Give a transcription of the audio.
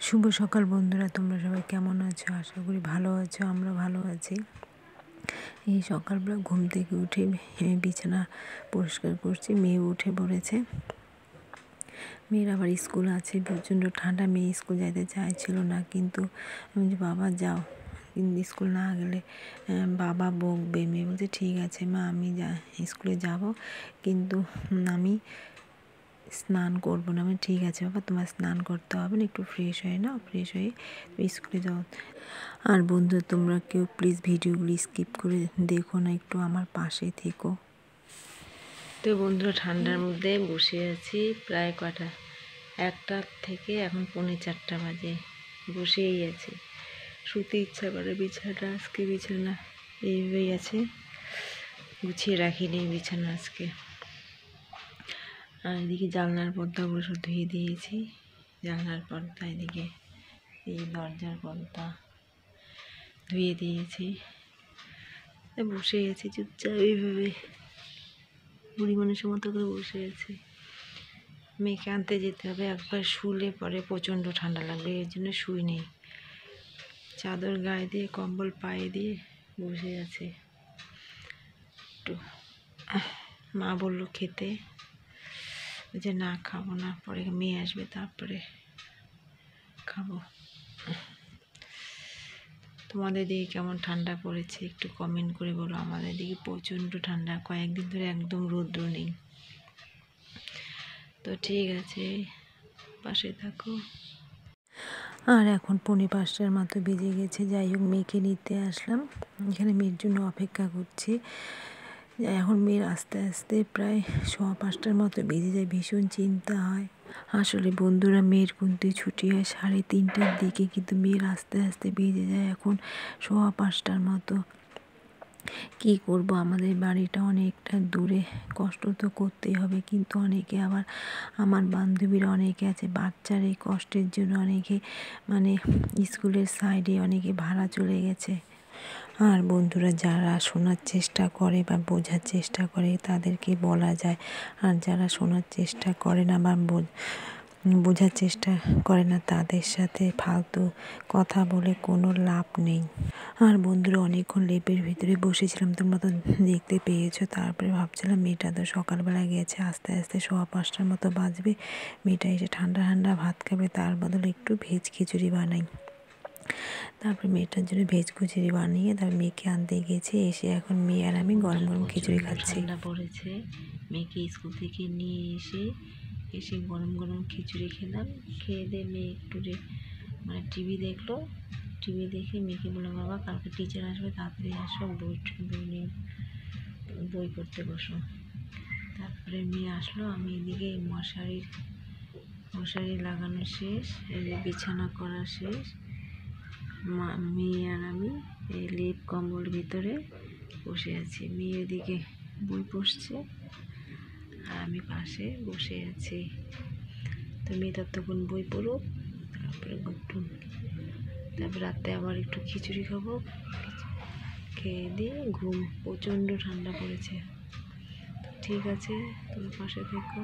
শুভ সকাল বন্ধুরা, তোমরা সবাই কেমন আছো? আশা করি ভালো আছো। আমরা ভালো আছি। এই সকালবেলা ঘুম থেকে উঠে বিছানা পরিষ্কার করছি। মেয়ে উঠে পড়েছে। মেয়ের আবার স্কুল আছে, প্রচণ্ড ঠান্ডা। মেয়ে স্কুল যাইতে চাইছিল না, কিন্তু আমি যে বাবা যাও, কিন্তু স্কুল না গেলে বাবা বকবে। মেয়ে বলছে ঠিক আছে মা, আমি স্কুলে যাব, কিন্তু আমি স্নান করবো না। আমি ঠিক আছে বাবা, তোমার স্নান করতে হবে না, একটু ফ্রেশ হয়ে নাও, ফ্রেশ হয়ে স্কুলে যাও। আর বন্ধু, তোমরা কেউ প্লিজ ভিডিওগুলি স্কিপ করে দেখো না, একটু আমার পাশে থেকো। তো বন্ধুরা, ঠান্ডার মধ্যে বসে আছি প্রায় কটা 1টা থেকে এখন 3:45 বাজে। বসেই আছি, শুতে ইচ্ছা করে। বিছানা আজকে বিছানা এইভাবেই আছে, গুছিয়ে রাখিনি বিছানা আজকে। আর এদিকে জানলার পর্দাগুলো সব ধুয়ে দিয়েছি। জানলার পর্দা, এদিকে এই দরজার পর্দা ধুয়ে দিয়েছি। বসে আছি চুপচাপ এইভাবে, বুড়ি মানুষের মতো করে বসে আছি। মেয়েকে আনতে যেতে হবে। একবার শুলে পরে প্রচণ্ড ঠান্ডা লাগবে, এর জন্য শুই নেই। চাদর গায়ে দিয়ে, কম্বল পায়ে দিয়ে বসে আছে। একটু মা বললো খেতে, যে না খাবো না, পরে মেয়ে আসবে তারপরে খাবো। তোমাদের দিকে কেমন ঠান্ডা পড়েছে একটু কমেন্ট করে বলো। আমাদের দিকে প্রচণ্ড ঠান্ডা, কয়েকদিন ধরে একদম রৌদ্র নেই। তো ঠিক আছে, পাশে থাকো। আর এখন 4:45 মতো বেজে গেছে। যাই হোক, মেয়েকে নিতে আসলাম। এখানে মেয়ের জন্য অপেক্ষা করছি। এখন মেয়ের আস্তে আস্তে প্রায় 5:15 মতো বেজে যায়। ভীষণ চিন্তা হয় আসলে বন্ধুরা। মেয়ের কিন্তু ছুটি হয় 3:30টার দিকে, কিন্তু মেয়ের আস্তে আস্তে বেজে যায় এখন 5:15 মতো। কি করব, আমাদের বাড়িটা অনেকটা দূরে, কষ্ট তো করতেই হবে। কিন্তু অনেকে আবার, আমার বান্ধবীরা অনেকে আছে, বাচ্চার এই কষ্টের জন্য অনেকে স্কুলের সাইডে অনেকে ভাড়া চলে গেছে। আর বন্ধুরা, যারা শোনার চেষ্টা করে বা বোঝার চেষ্টা করে তাদেরকে বলা যায়, আর যারা শোনার চেষ্টা করে না বা বোঝার চেষ্টা করে না, তাদের সাথে ফালতু কথা বলে কোনো লাভ নেই। আর বন্ধুরা, অনেকক্ষণ লেপের ভিতরে বসেছিলাম, তোমরা তো দেখতে পেয়েছো। তারপরে ভাবছিলাম মেয়েটা তো সকালবেলা গেছে, আস্তে আস্তে 5:15 মতো বাজবে, মেয়েটা এসে ঠান্ডা ঠান্ডা ভাত খাবে, তার বদলে একটু ভেজ খিচুড়ি বানাই। তারপরে মেয়েটার জন্য ভেজ খিচুড়ি বানিয়ে তারপর মেয়েকে আনতে গেছি। এসে এখন মেয়ে আর আমি গরম গরম খিচুড়ি খাচ্ছি। ঠান্ডা পড়েছে, মেয়েকে স্কুল থেকে নিয়ে এসে গরম গরম খিচুড়ি খেলাম। খেয়ে দিয়ে মেয়ে একটু টিভি দেখলো। টিভি দেখে মেয়েকে বললাম বাবা কালকে টিচার আসবে, তাড়াতাড়ি আসো, বই পড়তে বসো। তারপরে মেয়ে আসলো। আমি এদিকে মশারি লাগানো শেষ, বিছানা করা শেষ। মেয়ে আর আমি এই লেপ কম্বল ভিতরে বসে আছি। মেয়ে এদিকে বই পড়ছে আর আমি পাশে বসে আছি। তো মেয়ে ততক্ষণ বই পড়ুক, তারপরে তারপর রাতে আবার একটু খিচুড়ি খাবো। খেয়ে দিয়ে ঘুম। প্রচণ্ড ঠান্ডা পড়েছে। ঠিক আছে, তুমি পাশে থেকো।